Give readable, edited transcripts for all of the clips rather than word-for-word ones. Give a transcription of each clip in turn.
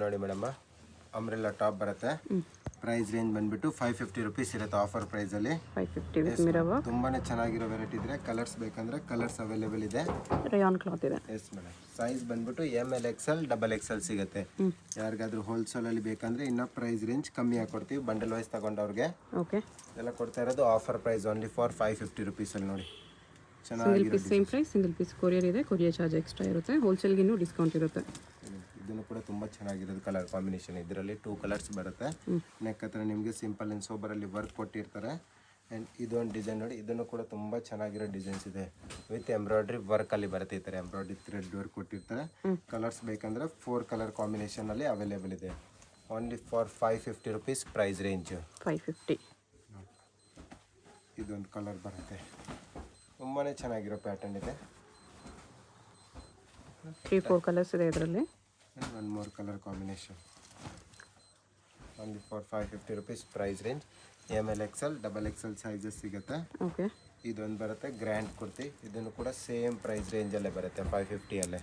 ನೋಡಿ madam, umbrella top ಬರುತ್ತೆ. Price range ಬಂದ್ಬಿಟ್ಟು 550 ರುಪೀಸ್ ಇರುತ್ತೆ ಆಫರ್ ಪ್ರೈಸಲ್ಲಿ. 550 ವಿತ್ ಮಿರರ್ ವರ್ಕ್. ತುಂಬಾನೇ ಚೆನ್ನಾಗಿರೋ ವೆರೈಟಿ ಇದ್ರೆ ಕಲರ್ಸ್ ಬೇಕಂದ್ರೆ ಕಲರ್ಸ್ ಅವೈಲೇಬಲ್ ಇದೆ. ರೇಯಾನ್ ಕ್ಲಾತ್ ಇದೆ. Yes madam. ಸೈಜ್ ಬಂದ್ಬಿಟ್ಟು ML XL XXL ಸಿಗುತ್ತೆ. ಯಾರಿಗಾದ್ರೂ ಹೋಲ್ಸೇಲ್ ಅಲ್ಲಿ ಬೇಕಂದ್ರೆ ಇನ್ನ ಪ್ರೈಸ್ ರೇಂಜ್ ಕಮ್ಮಿ ಹಾಕೊಡ್ತೀವಿ ಬಂಡಲ್ ವೈಸ್ ತಗೊಂಡವ್ರಿಗೆ. ಓಕೆ. ಎಲ್ಲ ಕೊಡ್ತಾ ಇರೋದು offer price only for 550 rupees ಅಲ್ಲಿ. ನೋಡಿ single piece same price, single piece courier ಇದೆ, ಕೊರಿಯರ್ ಚಾರ್ಜ್ ಎಕ್ಸ್ಟ್ರಾ ಇರುತ್ತೆ, ಹೋಲ್ಸೇಲ್ಗೆ ಇನ್ನೂ ಡಿಸ್ಕೌಂಟ್ ಇರುತ್ತೆ. ಇದನ್ನು ಕೂಡ ತುಂಬ ಚೆನ್ನಾಗಿರೋದು ಕಲರ್ ಕಾಂಬಿನೇಷನ್. ಇದರಲ್ಲಿ 2 ಕಲರ್ಸ್ ಬರುತ್ತೆ. ನೆಕ್ ಹತ್ರ ನಿಮಗೆ ಸಿಂಪಲ್ ಆ್ಯಂಡ್ ಸೋಬರಲ್ಲಿ ವರ್ಕ್ ಕೊಟ್ಟಿರ್ತಾರೆ. ಆ್ಯಂಡ್ ಇದೊಂದು ಡಿಸೈನ್ ನೋಡಿ, ಇದನ್ನು ಕೂಡ ತುಂಬ ಚೆನ್ನಾಗಿರೋ ಡಿಸೈನ್ಸ್ ಇದೆ. ವಿತ್ ಎಂಬ್ರಾಯ್ಡ್ರಿ ವರ್ಕಲ್ಲಿ ಬರುತ್ತೆ. ಈ ಥರ ಎಂಬ್ರಾಯ್ಡ್ರಿ ಥ್ರೆಡ್ ವರ್ಕ್ ಕೊಟ್ಟಿರ್ತಾರೆ. ಕಲರ್ಸ್ ಬೇಕಂದ್ರೆ 4 ಕಲರ್ ಕಾಂಬಿನೇಷನಲ್ಲಿ ಅವೈಲೇಬಲ್ ಇದೆ. Only for 550 rupees price range. 550. ಇದೊಂದು ಕಲರ್ ಬರುತ್ತೆ, ತುಂಬಾ ಚೆನ್ನಾಗಿರೋ ಪ್ಯಾಟರ್ನ್ ಇದೆ. 3-4 ಕಲರ್ಸ್ ಇದೆ ಇದರಲ್ಲಿ. One more colour combination. Only for 550 rupees price range. ML XL XXL sizes ಸಿಗುತ್ತೆ. ಓಕೆ. ಇದೊಂದು ಬರುತ್ತೆ ಗ್ರ್ಯಾಂಡ್ ಕುರ್ತಿ. ಇದನ್ನು ಕೂಡ ಸೇಮ್ ಪ್ರೈಸ್ ರೇಂಜಲ್ಲೇ ಬರುತ್ತೆ, 550 ಅಲ್ಲೇ.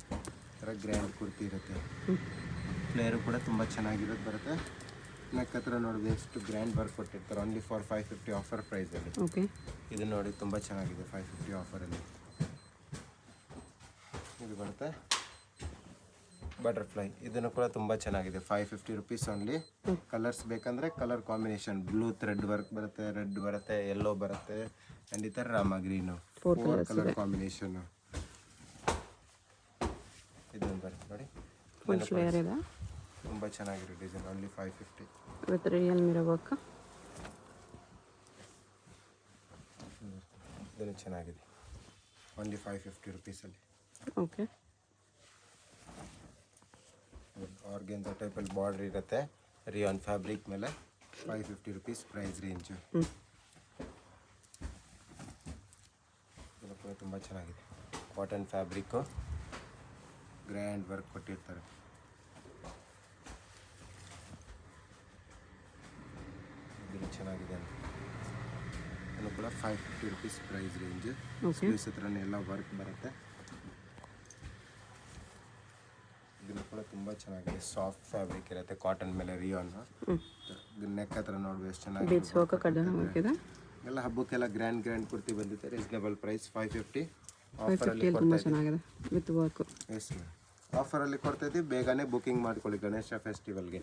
ಥರ ಗ್ರ್ಯಾಂಡ್ ಕುರ್ತಿ ಇರುತ್ತೆ. ಫ್ಲೇರು ಕೂಡ ತುಂಬ ಚೆನ್ನಾಗಿರೋದು ಬರುತ್ತೆ. ನೆಕ್ ಹತ್ರ ನೋಡಿ ಎಷ್ಟು ಗ್ರ್ಯಾಂಡ್ ವರ್ಕ್ ಕೊಟ್ಟಿರ್ತಾರೆ. ಓನ್ಲಿ ಫಾರ್ 550 ಆಫರ್ ಪ್ರೈಸಲ್ಲಿ. ಓಕೆ. ಇದು ನೋಡಿ ತುಂಬ ಚೆನ್ನಾಗಿದೆ 550 ಆಫರಲ್ಲಿ. ಇದು ಬರುತ್ತೆ ಬಟರ್ಫ್ಲೈ. ಇದನ್ನು ಕೂಡ ತುಂಬ ಚೆನ್ನಾಗಿದೆ, 550 ರುಪೀಸ್ ಓನ್ಲಿ. ಕಲರ್ಸ್ ಬೇಕಂದರೆ colour combination blue thread work ಬರುತ್ತೆ, ರೆಡ್ ಬರುತ್ತೆ, ಯೆಲ್ಲೋ ಬರುತ್ತೆ, ಆ್ಯಂಡ್ ಈ ಥರ ರಾಮ ಗ್ರೀನು 4 ಕಲರ್ ಕಾಂಬಿನೇಷನ್ನು. ಇದೊಂದು ಬರುತ್ತೆ ನೋಡಿ, ಫುಲ್ ಫ್ಲೇರ್ ಇದೆ, ತುಂಬ ಚೆನ್ನಾಗಿರೋ design. Only 550 with real mirror work. ಇದನ್ನು ಚೆನ್ನಾಗಿದೆ, ಓನ್ಲಿ 550 ರುಪೀಸಲ್ಲಿ. ಓಕೆ. ಆರ್ಗೆನ್ಸಾ ಟೈಪಲ್ಲಿ ಬಾರ್ಡರ್ ಇರುತ್ತೆ, ರಿಯಾನ್ ಫ್ಯಾಬ್ರಿಕ್ ಮೇಲೆ. 550 ರುಪೀಸ್ ಪ್ರೈಸ್ ರೇಂಜು. ಇದು ಕೂಡ ತುಂಬ ಚೆನ್ನಾಗಿದೆ, ಕಾಟನ್ ಫ್ಯಾಬ್ರಿಕ್ಕು, ಗ್ರ್ಯಾಂಡ್ ವರ್ಕ್ ಕೊಟ್ಟಿರ್ತಾರೆ. ಇದು ಚೆನ್ನಾಗಿದೆ, ಇದು ಕೂಡ 550 ರುಪೀಸ್ ಪ್ರೈಸ್ ರೇಂಜ್. ಸ್ಲೀವ್ಸ್ ಹತ್ರನೇ ಎಲ್ಲ ವರ್ಕ್ ಬರುತ್ತೆ. ಇದನ್ನು ಕೂಡ ತುಂಬ ಚೆನ್ನಾಗಿದೆ, ಸಾಫ್ಟ್ ಫ್ಯಾಬ್ರಿಕ್ ಇರುತ್ತೆ, ಕಾಟನ್ ಮೇಲೆ ರಿಯಾನ್. ನೆಕ್ ಹತ್ರ ನೋಡ್ಬೋದು ಎಷ್ಟು ಚೆನ್ನಾಗಿದೆ. ಎಲ್ಲ ಹಬ್ಬಕ್ಕೆಲ್ಲ ಗ್ರ್ಯಾಂಡ್ ಕುರ್ತಿ ಬಂದಿದೆ. Reasonable price 550. ಆಫರಲ್ಲಿ ಚೆನ್ನಾಗಿದೆ ವಿತ್ ವರ್ಕ್. ಎಸ್ ಮ್ಯಾಮ್, ಆಫರಲ್ಲಿ ಕೊಡ್ತಾ ಇದ್ದೀವಿ. ಬೇಗನೆ ಬುಕಿಂಗ್ ಮಾಡ್ಕೊಳ್ಳಿ ಗಣೇಶ ಫೆಸ್ಟಿವಲ್ಗೆ.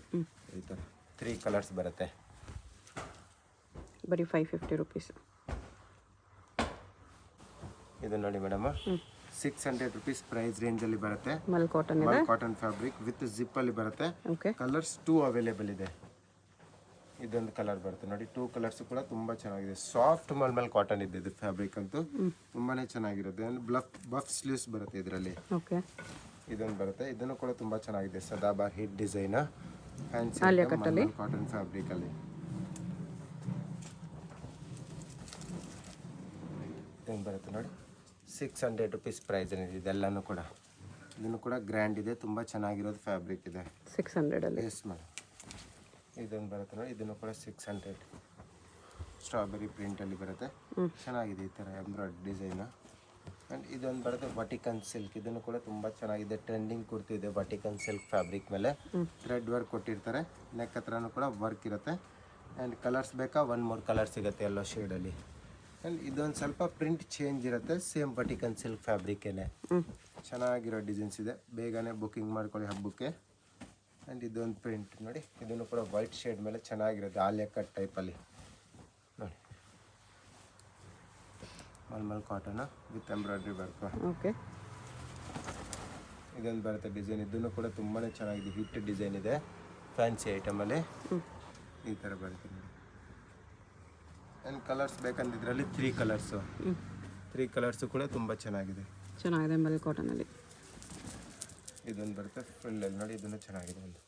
ಈ ಥರ 3 ಕಲರ್ಸ್ ಬರುತ್ತೆ, ಬರೀ 550 ರುಪೀಸ್. ಇದು ನೋಡಿ ಮೇಡಮ್, 600 ರುಪೀಸ್ ಪ್ರೈಸ್ ರೇಂಜಲ್ಲಿ ಬರುತ್ತೆ. ಮಲ್ ಕಾಟನ್ ಇದೆ, ಕಾಟನ್ ಫ್ಯಾಬ್ರಿಕ್ ವಿತ್ ಜಿಪ್ ಅಲ್ಲಿ ಬರುತ್ತೆ. ಕಲರ್ಸ್ 2 ಅವೈಲೇಬಲ್ ಇದೆ. ಇದೊಂದು ಕಲರ್ ಬರುತ್ತೆ ನೋಡಿ, 2 ಕಲರ್ಸ್ ಕೂಡ ತುಂಬಾ ಚೆನ್ನಾಗಿದೆ. ಸಾಫ್ಟ್ ಮಲ್ಮಲ್ ಕಾಟನ್ ಇದೆ ಇದು ಫ್ಯಾಬ್ರಿಕ್ ಅಂತೂ, ತುಂಬಾನೇ ಚೆನ್ನಾಗಿರುತ್ತೆ. ಬಫ್ ಸ್ಲೀವ್ಸ್ ಬರುತ್ತೆ ಇದರಲ್ಲಿ. ಇದೊಂದು ಬರುತ್ತೆ, ಇದನ್ನು ಕೂಡ ತುಂಬಾ ಚೆನ್ನಾಗಿದೆ. ಸದಾಬಾರ್ hit design, fancy cotton fabric ಅಲ್ಲಿ. ಇದೊಂದು ಬರುತ್ತೆ ನೋಡಿ, 600 ರುಪೀಸ್ ಪ್ರೈಸ್ ಇದೆ. ಇದೆಲ್ಲನೂ ಕೂಡ, ಇದನ್ನು ಕೂಡ ಗ್ರ್ಯಾಂಡ್ ಇದೆ, ತುಂಬ ಚೆನ್ನಾಗಿರೋದು ಫ್ಯಾಬ್ರಿಕ್ ಇದೆ. 600 ಅಲ್ಲಿ. Yes madam. ಇದೊಂದು ಬರುತ್ತೆ ನೋಡಿ, ಇದನ್ನು ಕೂಡ 600. ಸ್ಟ್ರಾಬೆರಿ ಪ್ರಿಂಟಲ್ಲಿ ಬರುತ್ತೆ, ಚೆನ್ನಾಗಿದೆ ಈ ಥರ ಎಂಬ್ರಾಯ್ಡ್ ಡಿಸೈನು. ಆ್ಯಂಡ್ ಇದೊಂದು ಬರುತ್ತೆ ವಟಿಕನ್ ಸಿಲ್ಕ್. ಇದನ್ನು ಕೂಡ ತುಂಬ ಚೆನ್ನಾಗಿದೆ, ಟ್ರೆಂಡಿಂಗ್ ಕುರ್ತಿ ಇದೆ. ವಟಿಕನ್ ಸಿಲ್ಕ್ ಫ್ಯಾಬ್ರಿಕ್ ಮೇಲೆ ಥ್ರೆಡ್ ವರ್ಕ್ ಕೊಟ್ಟಿರ್ತಾರೆ. ನೆಕ್ ಹತ್ರನೂ ಕೂಡ ವರ್ಕ್ ಇರುತ್ತೆ. ಆ್ಯಂಡ್ ಕಲರ್ಸ್ ಬೇಕಾ, 1 more ಕಲರ್ ಸಿಗುತ್ತೆ ಎಲ್ಲೋ ಶೇಡಲ್ಲಿ. ಆ್ಯಂಡ್ ಇದೊಂದು ಸ್ವಲ್ಪ ಪ್ರಿಂಟ್ ಚೇಂಜ್ ಇರುತ್ತೆ, ಸೇಮ್ ವಟಿಕನ್ ಸಿಲ್ಕ್ ಫ್ಯಾಬ್ರಿಕ್ಕೇನೆ. ಚೆನ್ನಾಗಿರೋ ಡಿಸೈನ್ಸ್ ಇದೆ, ಬೇಗನೆ ಬುಕ್ಕಿಂಗ್ ಮಾಡ್ಕೊಳ್ಳಿ ಹಬ್ಬಕ್ಕೆ. ಆ್ಯಂಡ್ ಇದೊಂದು ಪ್ರಿಂಟ್ ನೋಡಿ, ಇದನ್ನು ಕೂಡ ವೈಟ್ ಶೇಡ್ ಮೇಲೆ ಚೆನ್ನಾಗಿರುತ್ತೆ, ಆಲಿಯಾ ಕಟ್ ಟೈಪಲ್ಲಿ ನೋಡಿ. Mulmul cotton with embroidery work. Okay. ಇದೊಂದು ಬರುತ್ತೆ ಡಿಸೈನ್, ಇದನ್ನು ಕೂಡ ತುಂಬಾ ಚೆನ್ನಾಗಿದೆ, ಹಿಟ್ ಡಿಸೈನ್ ಇದೆ, ಫ್ಯಾನ್ಸಿ ಐಟಮಲ್ಲಿ ಈ ಥರ ಬರುತ್ತೆ ನೋಡಿ. ಆ್ಯಂಡ್ ಕಲರ್ಸ್ ಬೇಕಂದ್ರೆ ಇದರಲ್ಲಿ 3 ಕಲರ್ಸು, 3 ಕಲರ್ಸು ಕೂಡ ತುಂಬ ಚೆನ್ನಾಗಿದೆ ಮಲ್ ಕಾಟನಲ್ಲಿ. ಇದೊಂದು ಬರುತ್ತೆ ಫುಲ್ಲಲ್ಲಿ ನೋಡಿ, ಇದನ್ನು ಚೆನ್ನಾಗಿದೆ, ಒಂದು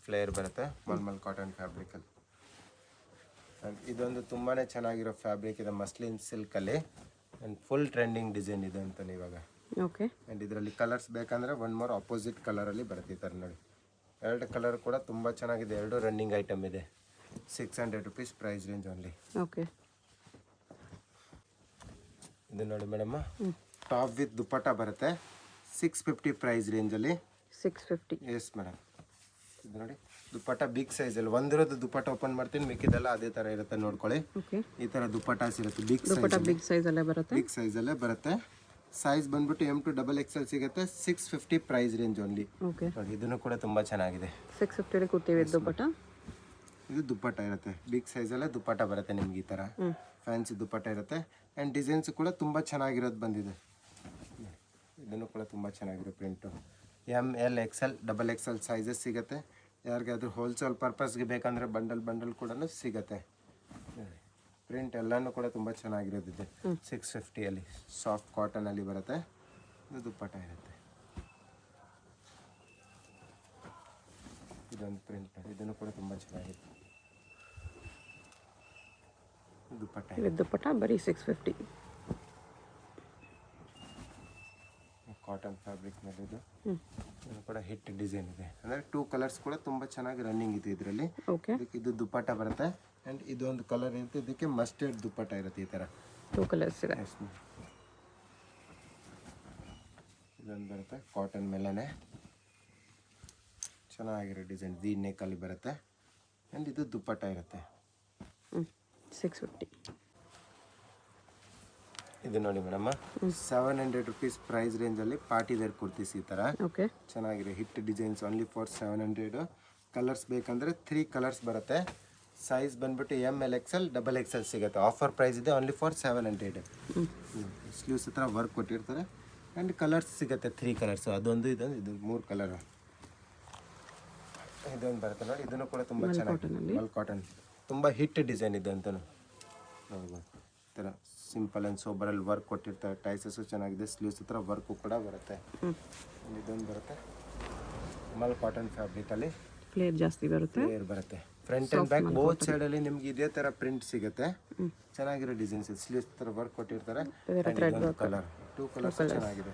ಫ್ಲೇರ್ ಬರುತ್ತೆ ಮಲ್ಮಲ್ ಕಾಟನ್ ಫ್ಯಾಬ್ರಿಕಲ್ಲಿ. ಆ್ಯಂಡ್ ಇದೊಂದು ತುಂಬಾ ಚೆನ್ನಾಗಿರೋ ಫ್ಯಾಬ್ರಿಕ್ ಇದೆ, ಮಸ್ಲಿನ್ ಸಿಲ್ಕಲ್ಲಿ. ಆ್ಯಂಡ್ ಫುಲ್ ಟ್ರೆಂಡಿಂಗ್ ಡಿಸೈನ್ ಇದೆ ಅಂತಾನೆ ಇವಾಗ. ಓಕೆ. ಆ್ಯಂಡ್ ಇದರಲ್ಲಿ ಕಲರ್ಸ್ ಬೇಕಂದರೆ 1 more ಆಪೋಸಿಟ್ ಕಲರಲ್ಲಿ ಬರುತ್ತೆ ಈ ಥರ ನೋಡಿ. 2 ಕಲರ್ ಕೂಡ ತುಂಬ ಚೆನ್ನಾಗಿದೆ, 2 ರನ್ನಿಂಗ್ ಐಟಮ್ ಇದೆ. 600 rupees price range only. Okay. ಇದು ನೋಡಿ ಮೇಡಮ್, ಟಾಪ್ ವಿತ್ ದುಪ್ಪಟ್ಟ ಬರುತ್ತೆ, 650 ಪ್ರೈಸ್ ರೇಂಜಲ್ಲಿ. 650. Yes madam. ನೋಡಿ ದುಪ್ಪಟ್ಟ ಬಿಗ್ ಸೈಜಲ್ಲಿ ಒಂದಿರೋದು ದುಪ್ಪಟ್ಟ ಓಪನ್ ಮಾಡ್ತೀನಿ, ಮಿಕ್ಕಿದೆಲ್ಲ ಅದೇ ಥರ ಇರುತ್ತೆ ನೋಡ್ಕೊಳ್ಳಿ. ಓಕೆ, ಈ ಥರ ದುಪ್ಪಟ್ಟಾಸ್ ಇರುತ್ತೆ ಬಿಗ್ ದುಪ್ಪಟ್ಟ ಸೈಜ್, ಬಿಗ್ ಸೈಜಲ್ಲೇ ಬರುತ್ತೆ. ಬಿಗ್ ಸೈಜಲ್ಲೇ ಬರುತ್ತೆ. ಸೈಜ್ ಬಂದ್ಬಿಟ್ಟು M2 XL ಸಿಗುತ್ತೆ. 650 ಪ್ರೈಸ್ ರೇಂಜ್ ಓನ್ಲಿ. ಓಕೆ, ನೋಡಿ ಇದನ್ನು ಕೂಡ ತುಂಬ ಚೆನ್ನಾಗಿದೆ. 650 ಕುರ್ತಿ ವಿತ್ ದುಪ್ಪಟ್ಟ. ಇದು ದುಪ್ಪಟ್ಟ ಇರುತ್ತೆ, ಬಿಗ್ ಸೈಜಲ್ಲೇ ದುಪ್ಪಟ್ಟ ಬರುತ್ತೆ ನಿಮ್ಗೆ. ಈ ಥರ ಫ್ಯಾನ್ಸಿ ದುಪ್ಪಟ್ಟ ಇರುತ್ತೆ. ಆ್ಯಂಡ್ ಡಿಸೈನ್ಸ್ ಕೂಡ ತುಂಬ ಚೆನ್ನಾಗಿರೋದು ಬಂದಿದೆ. ಇದನ್ನು ಕೂಡ ತುಂಬ ಚೆನ್ನಾಗಿರೋ print. ML XL XXL sizes ಸಿಗುತ್ತೆ. ಯಾರಿಗಾದ್ರೂ ಹೋಲ್ಸೇಲ್ ಪರ್ಪಸ್ಗೆ ಬೇಕಂದರೆ ಬಂಡಲ್ ಕೂಡ ಸಿಗುತ್ತೆ. ಪ್ರಿಂಟ್ ಎಲ್ಲನೂ ಕೂಡ ತುಂಬ ಚೆನ್ನಾಗಿರೋದಿದೆ. 650ಅಲ್ಲಿ ಸಾಫ್ಟ್ ಕಾಟನಲ್ಲಿ ಬರುತ್ತೆ. ಇದು ದುಪ್ಪಟ್ಟ ಇರುತ್ತೆ. ಇದೊಂದು ಪ್ರಿಂಟ್, ಇದನ್ನು ಕೂಡ ತುಂಬ ಚೆನ್ನಾಗಿದೆ. ದುಪ್ಪಟ್ಟ ವಿತ್ ದುಪ್ಪಟ್ಟ ಬರೀ 650. ಕಾಟನ್ ಫ್ಯಾಬ್ರಿಕ್ನಲ್ಲಿ ಇದು ಕೂಡ ಹಿಟ್ ಡಿಸೈನ್ ಇದೆ. ಅಂದರೆ 2 ಕಲರ್ಸ್ ಕೂಡ ತುಂಬ ಚೆನ್ನಾಗಿ ರನ್ನಿಂಗ್ ಇದೆ ಇದರಲ್ಲಿ. ಓಕೆ, ಇದಕ್ಕೆ ಇದು ದುಪ್ಪಟ್ಟ ಬರುತ್ತೆ. ಆ್ಯಂಡ್ ಇದೊಂದು ಕಲರ್ ಇರುತ್ತೆ, ಇದಕ್ಕೆ ಮಸ್ಟರ್ಡ್ ದುಪ್ಪಟ್ಟ ಇರುತ್ತೆ. ಈ ಥರ 2 ಕಲರ್ಸ್ ಇದೆ. ಇದೊಂದು ಬರುತ್ತೆ ಕಾಟನ್ ಮೇಲೇ ಚೆನ್ನಾಗಿರೋ ಡಿಸೈನ್, ವಿ ನೆಕ್ಕಲ್ಲಿ ಬರುತ್ತೆ. ಆ್ಯಂಡ್ ಇದು ದುಪ್ಪಟ್ಟ ಇರುತ್ತೆ. 650. ಇದು ನೋಡಿ ಮೇಡಮ್, 700 ರುಪೀಸ್ ಪ್ರೈಸ್ ರೇಂಜಲ್ಲಿ ಪಾರ್ಟಿ ವೇರ್ ಕುರ್ತೀಸ್. ಈ ಥರ ಓಕೆ, ಚೆನ್ನಾಗಿರೋ hit designs only for 700. Colours ಬೇಕಂದರೆ 3 ಕಲರ್ಸ್ ಬರುತ್ತೆ. ಸೈಜ್ ಬಂದ್ಬಿಟ್ಟು ML XL XXL ಸಿಗುತ್ತೆ. ಆಫರ್ ಪ್ರೈಸ್ ಇದೆ ಓನ್ಲಿ ಫಾರ್ 700. ಸ್ಲೀವ್ಸ್ ಹತ್ರ ವರ್ಕ್ ಕೊಟ್ಟಿರ್ತಾರೆ. ಆ್ಯಂಡ್ ಕಲರ್ಸ್ ಸಿಗುತ್ತೆ 3 ಕಲರ್ಸು. ಅದೊಂದು ಇದೊಂದು ಇದು 3 ಕಲರು. ಇದೊಂದು ಬರುತ್ತೆ ನೋಡಿ, ಇದನ್ನು ಕೂಡ ತುಂಬ ಚೆನ್ನಾಗಿದೆ. ಮಲ್ ಕಾಟನ್ ತುಂಬ ಹಿಟ್ ಡಿಸೈನ್ ಇದೆ ಅಂತಲೂ ನೋಡ್ಬೋದು. ಈ ಥರ ಸಿಂಪಲ್ ಆ್ಯಂಡ್ ಸೋಬರಲ್ಲಿ ವರ್ಕ್ ಕೊಟ್ಟಿರ್ತಾರೆ. ಟೈಸಸ್ಸು ಚೆನ್ನಾಗಿದೆ. ಸ್ಲೀವ್ಸ್ ಹತ್ರ ವರ್ಕು ಕೂಡ ಬರುತ್ತೆ. ಇದೊಂದು ಬರುತ್ತೆ ಮಲ್ ಕಾಟನ್ ಫ್ಯಾಬ್ರಿಕಲ್ಲಿ. ಫ್ಲೇರ್ ಜಾಸ್ತಿ ಬರುತ್ತೆ. ಫ್ಲೇರ್ ಬರುತ್ತೆ. ಫ್ರಂಟ್ ಆ್ಯಂಡ್ ಬ್ಯಾಕ್ ಬೋತ್ ಸೈಡಲ್ಲಿ ನಿಮ್ಗೆ ಇದೇ ಥರ ಪ್ರಿಂಟ್ ಸಿಗುತ್ತೆ. ಚೆನ್ನಾಗಿರೋ ಡಿಸೈನ್ಸ್. ಸ್ಲೀವ್ಸ್ ಥರ ವರ್ಕ್ ಕೊಟ್ಟಿರ್ತಾರೆ. ಕಲರ್ 2 ಕಲರ್ಸ್ ಚೆನ್ನಾಗಿದೆ.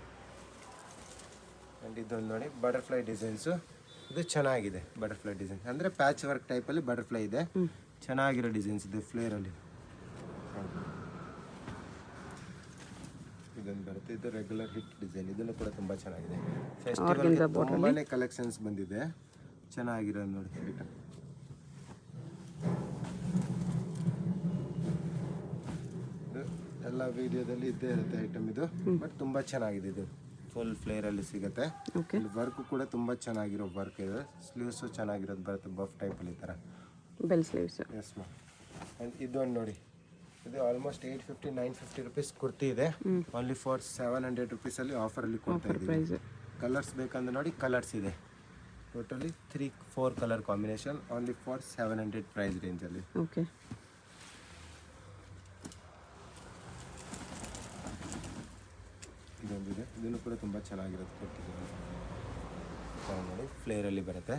ಆ್ಯಂಡ್ ಇದೊಂದು ನೋಡಿ ಬಟರ್ಫ್ಲೈ ಡಿಸೈನ್ಸು. ಇದು ಚೆನ್ನಾಗಿದೆ ಬಟರ್ಫ್ಲೈ ಡಿಸೈನ್. ಅಂದರೆ ಪ್ಯಾಚ್ ವರ್ಕ್ ಟೈಪಲ್ಲಿ ಬಟರ್ಫ್ಲೈ ಇದೆ. ಚೆನ್ನಾಗಿರೋ ಡಿಸೈನ್ಸ್ ಇದೆ ಫ್ಲೇರಲ್ಲಿ. ಇದೊಂದು ಬರುತ್ತೆ, ಇದು ರೆಗ್ಯುಲರ್ ಹಿಟ್ ಡಿಸೈನ್. ಇದನ್ನು ಕೂಡ ತುಂಬ ಚೆನ್ನಾಗಿದೆ. ಫೆಸ್ಟಿವಲ್ಗೆ ತುಂಬಾ ಕಲೆಕ್ಷನ್ಸ್ ಬಂದಿದೆ. ಚೆನ್ನಾಗಿರೋದು ನೋಡಿ ಐಟಮ್. ಎಲ್ಲ ವಿಡಿಯೋದಲ್ಲಿ ಇದ್ದೇ ಇರುತ್ತೆ ಐಟಮ್ ಇದು. ಬಟ್ ತುಂಬ ಚೆನ್ನಾಗಿದೆ. ಇದು ಫುಲ್ ಫ್ಲೇರಲ್ಲಿ ಸಿಗುತ್ತೆ. ಇಲ್ಲಿ ವರ್ಕು ಕೂಡ ತುಂಬ ಚೆನ್ನಾಗಿರೋ ವರ್ಕ್ ಇದೆ. ಸ್ಲೀವ್ಸು ಚೆನ್ನಾಗಿರೋದು ಬರುತ್ತೆ ಬಫ್ ಟೈಪಲ್ಲಿ ಈ ಥರ bell sleeves. Yes ma'am. And ಇದೊಂದು ನೋಡಿ, ಇದು ಆಲ್ಮೋಸ್ಟ್ 850 950 ರುಪೀಸ್ ಕುರ್ತಿ ಇದೆ. ಓನ್ಲಿ ಫಾರ್ 700 ರುಪೀಸಲ್ಲಿ ಆಫರಲ್ಲಿ ಕೊಡ್ತಾ ಇದ್ದೀವಿ. ಕಲರ್ಸ್ ಬೇಕಂದ್ರೆ ನೋಡಿ ಕಲರ್ಸ್ ಇದೆ. Totally 3-4 colour combination only for 700 price ರೇಂಜಲ್ಲಿ. ಓಕೆ, ಇದೊಂದಿದೆ, ಇದನ್ನು ಕೂಡ ತುಂಬ ಚೆನ್ನಾಗಿರೋದು ಕೊಟ್ಟಿದ್ದೀವಿ ನೋಡಿ. ಫ್ಲೇರಲ್ಲಿ ಬರುತ್ತೆ.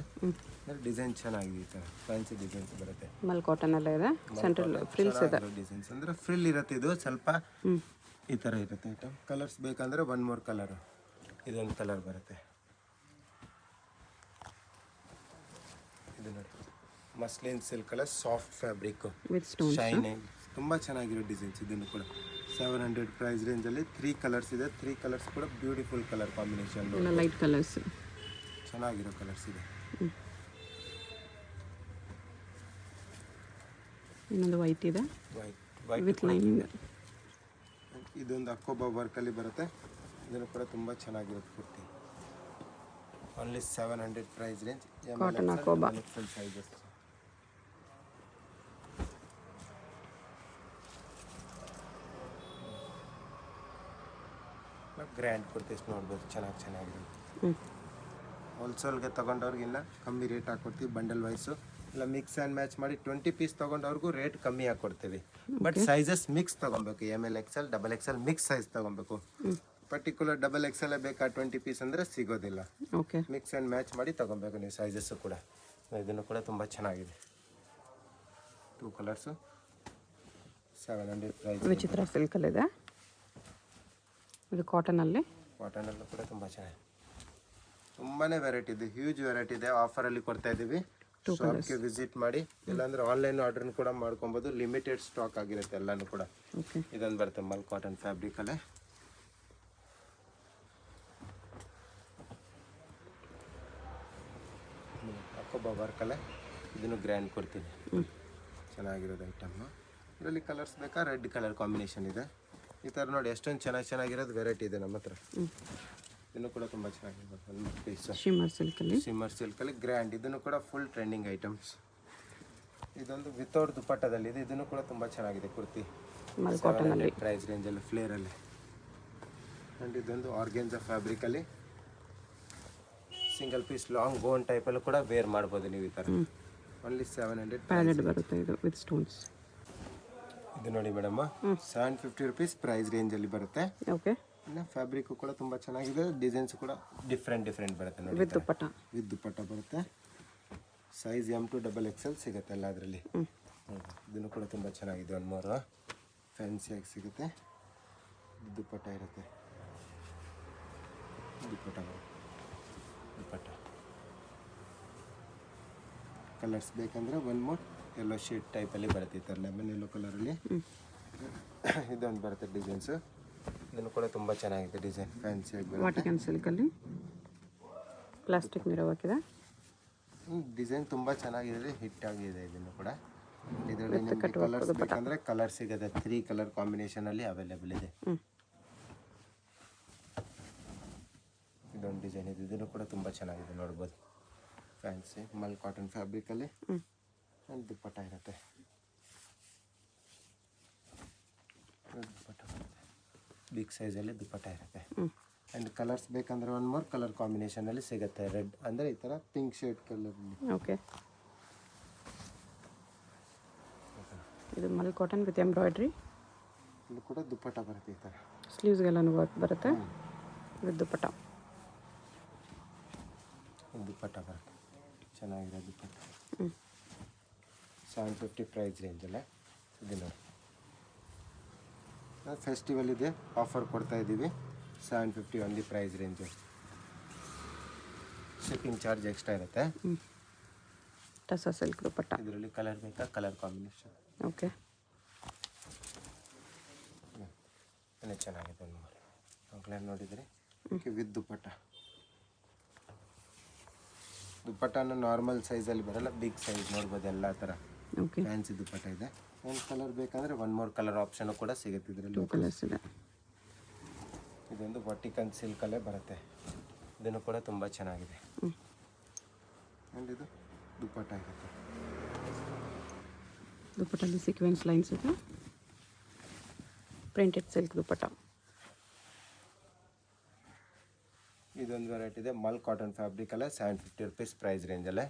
ಡಿಸೈನ್ ಚೆನ್ನಾಗಿದೆ. ಈ ಥರ ಫ್ಯಾನ್ಸಿ ಡಿಸೈನ್ಸ್ ಬರುತ್ತೆ. ಮಲ್ ಕಾಟನ್ ಎಲ್ಲ ಇದೆ. ಸೆಂಟ್ರಲ್ ಫ್ರಿಲ್ಸ್ ಇದೆ. ಡಿಸೈನ್ಸ್ ಅಂದರೆ ಫ್ರಿಲ್ ಇರುತ್ತೆ. ಇದು ಸ್ವಲ್ಪ ಈ ಥರ ಇರುತ್ತೆ ಐಟಮ್. ಕಲರ್ಸ್ ಬೇಕಂದರೆ 1 more ಕಲರು. ಇದೊಂದು ಕಲರ್ ಬರುತ್ತೆ. ಇದು ನೋಡಿ muslin silk colour soft fabric with stone. Shining ತುಂಬ ಚೆನ್ನಾಗಿರೋ ಡಿಸೈನ್ಸ್. ಇದನ್ನು ಕೂಡ 700 ಪ್ರೈಸ್ ರೇಂಜಲ್ಲಿ 3 ಕಲರ್ಸ್ ಇದೆ. 3 ಕಲರ್ಸ್ ಕೂಡ beautiful colour combination. Light colours ಚೆನ್ನಾಗಿರೋ ಕಲರ್ಸ್ ಇದೆ. ಇನ್ನೊಂದು ವೈಟ್ ಇದೆ ವೈಟ್ ವಿತ್ ಲೈನಿಂಗ್. ಇದೊಂದು ಅಕೋಬಾ ವರ್ಕಲ್ಲಿ ಬರುತ್ತೆ. ಇದನ್ನು ಕೂಡ ತುಂಬ ಚೆನ್ನಾಗಿರುತ್ತೆ kurti. Only 700 price range. Cotton ಅಕೋಬಾ. ಸೈಜಸ್ ಗ್ರ್ಯಾಂಡ್ ಕುರ್ತೀಸ್ ನೋಡ್ಬೋದು. ಚೆನ್ನಾಗಿದೆ. ಹೋಲ್ಸೇಲ್ಗೆ ತೊಗೊಂಡವ್ರಿಗಿನ್ನ ಕಮ್ಮಿ ರೇಟ್ ಹಾಕ್ಕೊಡ್ತೀವಿ. ಬಂಡಲ್ ವೈಸು ಇಲ್ಲ ಮಿಕ್ಸ್ ಆ್ಯಂಡ್ ಮ್ಯಾಚ್ ಮಾಡಿ 20 ಪೀಸ್ ತೊಗೊಂಡವ್ರಿಗೂ ರೇಟ್ ಕಮ್ಮಿ ಹಾಕ್ಕೊಡ್ತೀವಿ. ಬಟ್ ಸೈಜಸ್ ಮಿಕ್ಸ್ ತೊಗೊಬೇಕು. ML XL XXL ಮಿಕ್ಸ್ ಸೈಜ್ ತೊಗೊಬೇಕು. ಪರ್ಟಿಕ್ಯುಲರ್ XXL ಬೇಕಾ 20 ಪೀಸ್ ಅಂದರೆ ಸಿಗೋದಿಲ್ಲ. ಓಕೆ, ಮಿಕ್ಸ್ ಆ್ಯಂಡ್ ಮ್ಯಾಚ್ ಮಾಡಿ ತೊಗೊಬೇಕು ನೀವು ಸೈಜಸ್ಸು ಕೂಡ. ಇದನ್ನು ಕೂಡ ತುಂಬ ಚೆನ್ನಾಗಿದೆ. 2 ಕಲರ್ಸು 700 ಪ್ರೈಸ್. ವಿಚಿತ್ರ ಸಿಲ್ಕಲ್ಲಿದೆ. ಇದು ಕಾಟನಲ್ಲಿ. ಕಾಟನಲ್ಲೂ ಕೂಡ ತುಂಬ ಚೆನ್ನಾಗಿದೆ. ತುಂಬಾ ವೆರೈಟಿ ಇದೆ, ಹ್ಯೂಜ್ ವೆರೈಟಿ ಇದೆ. ಆಫರಲ್ಲಿ ಕೊಡ್ತಾ ಇದ್ದೀವಿ. ಶಾಪ್ಗೆ ವಿಸಿಟ್ ಮಾಡಿ, ಇಲ್ಲಾಂದ್ರೆ ಆನ್ಲೈನ್ ಆರ್ಡರ್ನ ಕೂಡ ಮಾಡ್ಕೊಬೋದು. ಲಿಮಿಟೆಡ್ ಸ್ಟಾಕ್ ಆಗಿರುತ್ತೆ ಎಲ್ಲನೂ ಕೂಡ. ಇದೊಂದು ಬರುತ್ತೆ ಮಲ್ ಕಾಟನ್ ಫ್ಯಾಬ್ರಿಕಲ್ಲೇ. ಚಕೋಬ ವರ್ಕಲ್ಲೇ ಇದನ್ನು ಗ್ರ್ಯಾಂಡ್ ಕೊಡ್ತೀನಿ. ಚೆನ್ನಾಗಿರೋದು ಐಟಮ್ಮು. ಇದರಲ್ಲಿ ಕಲರ್ಸ್ ಬೇಕಾ, ರೆಡ್ ಕಲರ್ ಕಾಂಬಿನೇಷನ್ ಇದೆ. ಈ ಥರ ನೋಡಿ ಎಷ್ಟೊಂದು ಚೆನ್ನಾಗಿರೋದು ವೆರೈಟಿ ಇದೆ ನಮ್ಮ ಹತ್ರ. ಇದನ್ನು ಕೂಡ ತುಂಬ ಚೆನ್ನಾಗಿದೆ. ಒಂದು ಪೀಸ್ ಶಿಮ್ಮರ್ ಸಿಲ್ಕಲ್ಲಿ ಗ್ರ್ಯಾಂಡ್. ಇದನ್ನು ಕೂಡ ಫುಲ್ ಟ್ರೆಂಡಿಂಗ್ ಐಟಮ್ಸ್. ಇದೊಂದು ವಿತೌಟ್ ದುಪ್ಪಟ್ಟದಲ್ಲಿ ಇದೆ. ಇದನ್ನು ಕೂಡ ತುಂಬ ಚೆನ್ನಾಗಿದೆ ಕುರ್ತಿ. ಪ್ರೈಸ್ ರೇಂಜಲ್ಲಿ ಫ್ಲೇರಲ್ಲಿ. ಆ್ಯಂಡ್ ಇದೊಂದು ಆರ್ಗೆನ್ಜಾ ಫ್ಯಾಬ್ರಿಕಲ್ಲಿ ಸಿಂಗಲ್ ಪೀಸ್ ಲಾಂಗ್ ಗೋನ್ ಟೈಪಲ್ಲೂ ಕೂಡ ವೇರ್ ಮಾಡ್ಬೋದು ನೀವು. ಈ ಥರ ಓನ್ಲಿ 700 ಪ್ಯಾಡೆಡ್ ಬರುತ್ತೆ ಇದು ವಿತ್ ಸ್ಟೋನ್ಸ್. ಇದು ನೋಡಿ ಮೇಡಮ್, 750 ರುಪೀಸ್ ಪ್ರೈಸ್ ರೇಂಜಲ್ಲಿ ಬರುತ್ತೆ. ಓಕೆ. ಇನ್ನು ಫ್ಯಾಬ್ರಿಕ್ ಕೂಡ ತುಂಬ ಚೆನ್ನಾಗಿದೆ. ಡಿಸೈನ್ಸ್ ಕೂಡ ಡಿಫ್ರೆಂಟ್ ಬರುತ್ತೆ ನೋಡಿ. ವಿತ್ ದುಪ್ಪಟ್ಟ ಬರುತ್ತೆ. ಸೈಜ್ M to XXL ಸಿಗುತ್ತೆ ಎಲ್ಲ ಅದರಲ್ಲಿ. ಇದನ್ನು ಕೂಡ ತುಂಬ ಚೆನ್ನಾಗಿದೆ. ಒಂದು ಮೂರು ಫ್ಯಾನ್ಸಿಯಾಗಿ ಸಿಗುತ್ತೆ. ದುಪ್ಪಟ್ಟ ಇರುತ್ತೆ. ದುಪ್ಪಟ್ಟ ಕಲರ್ಸ್ ಬೇಕಂದ್ರೆ ಒನ್ ಮೋರ್ ಎಲ್ಲೋ ಶೇಡ್ ಟೈಪಲ್ಲಿ ಬರುತ್ತೆ. ಈ ಥರ ಲೆಮನ್ ಎಲ್ಲೋ ಕಲರಲ್ಲಿ ಇದೊಂದು ಬರುತ್ತೆ ಡಿಸೈನ್ಸು. ಇದನ್ನು ಕೂಡ ತುಂಬ ಚೆನ್ನಾಗಿದೆ ಡಿಸೈನ್. ಫ್ಯಾನ್ಸಿಯಾಗಿ ಬರುತ್ತೆ. ವಾಟಿಕನ್ ಸಿಲ್ಕಲ್ಲಿ ಪ್ಲಾಸ್ಟಿಕ್ ಮಿರರ್ ಹಾಕಿದೆ. ಡಿಸೈನ್ ತುಂಬ ಚೆನ್ನಾಗಿದೆ, ಹಿಟ್ ಆಗಿದೆ. ಇದನ್ನು ಕೂಡ ಇದರಲ್ಲಿ ನಿಮಗೆ ಕಲರ್ಸ್ ಬೇಕಂದರೆ ಕಲರ್ ಸಿಗುತ್ತೆ. 3 ಕಲರ್ ಕಾಂಬಿನೇಷನಲ್ಲಿ ಅವೈಲೇಬಲ್ ಇದೆ. ಇದೊಂದು ಡಿಸೈನ್ ಇದೆ. ಇದನ್ನು ಕೂಡ ತುಂಬ ಚೆನ್ನಾಗಿದೆ ನೋಡ್ಬೋದು. ಫ್ಯಾನ್ಸಿ ಮಲ್ ಕಾಟನ್ ಫ್ಯಾಬ್ರಿಕಲ್ಲಿ ಆ್ಯಂಡ್ ದುಪ್ಪಟ್ಟ ಇರುತ್ತೆ. ಬಿಗ್ ಸೈಜಲ್ಲಿ ದುಪ್ಪಟ್ಟ ಇರುತ್ತೆ. ಆ್ಯಂಡ್ ಕಲರ್ಸ್ ಬೇಕಂದ್ರೆ ಒನ್ ಮೋರ್ ಕಲರ್ ಕಾಂಬಿನೇಷನಲ್ಲಿ ಸಿಗುತ್ತೆ. ರೆಡ್ ಅಂದರೆ ಈ ಥರ ಪಿಂಕ್ ಶೇಡ್ ಕಲರಲ್ಲಿ. ಓಕೆ. ಇದು ಮಲ್ ಕಾಟನ್ ವಿತ್ ಎಂಬ್ರಾಯ್ಡ್ರಿ. ಇದು ಕೂಡ ದುಪ್ಪಟ್ಟ ಬರುತ್ತೆ. ಈ ಥರ ಸ್ಲೀವ್ಸ್ಗೆಲ್ಲನೂ ವರ್ಕ್ ಬರುತ್ತೆ ವಿತ್ ದುಪ್ಪಟ್ಟ ಬರುತ್ತೆ. ಚೆನ್ನಾಗಿದೆ ದುಪ್ಪಟ್ಟ. 750 ಪ್ರೈಸ್ ರೇಂಜಲ್ಲೇ ಇದೆ ನೋಡಿ. ಫೆಸ್ಟಿವಲ್ ಇದೆ, ಆಫರ್ ಕೊಡ್ತಾ ಇದ್ದೀವಿ. 750 only price range. Shipping charge extra ಇರುತ್ತೆ. ಟಸಾ ಸಿಲ್ಕ್ ದುಪ್ಪಟ್ಟ. ಇದರಲ್ಲಿ ಕಲರ್ ಬೇಕಾ, ಕಲರ್ ಕಾಂಬಿನೇಷನ್. ಓಕೆ. ಚೆನ್ನಾಗಿದೆ ಒಂದು ಕಲರ್ ನೋಡಿದರೆ ವಿತ್ ದುಪ್ಪಟ್ಟನ ನಾರ್ಮಲ್ ಸೈಜಲ್ಲಿ ಬರಲ್ಲ, ಬಿಗ್ ಸೈಜ್ ನೋಡ್ಬೋದು. ಎಲ್ಲ ಥರ ಫ್ಯಾನ್ಸಿ ದುಪ್ಪಟ್ಟ ಇದೆ. ಒಂದು ಕಲರ್ ಬೇಕಂದರೆ ಒನ್ ಮೋರ್ ಕಲರ್ ಆಪ್ಷನ್ ಕೂಡ ಸಿಗುತ್ತೆ ಇದರಲ್ಲಿ. 2 ಕಲರ್ಸ್ ಇದೆ. ಇದೊಂದು ವಾಟಿಕನ್ ಸಿಲ್ಕಲ್ಲೇ ಬರುತ್ತೆ. ಇದನ್ನು ಕೂಡ ತುಂಬ ಚೆನ್ನಾಗಿದೆ. ಆ್ಯಂಡ್ ಇದು ದುಪ್ಪಟ್ಟ ಇರುತ್ತೆ. ದುಪ್ಪಟ್ಟಲ್ಲಿ ಸೀಕ್ವೆನ್ಸ್ ಲೈನ್ಸ್ ಇದೆ. ಪ್ರಿಂಟೆಡ್ ಸಿಲ್ಕ್ ದುಪ್ಪಟ್ಟ. ಇದೊಂದು ವೆರೈಟಿ ಇದೆ. ಮಲ್ ಕಾಟನ್ ಫ್ಯಾಬ್ರಿಕ್ ಅಲ್ಲೇ 750 ರುಪೀಸ್ ಪ್ರೈಸ್ ರೇಂಜಲ್ಲೇ.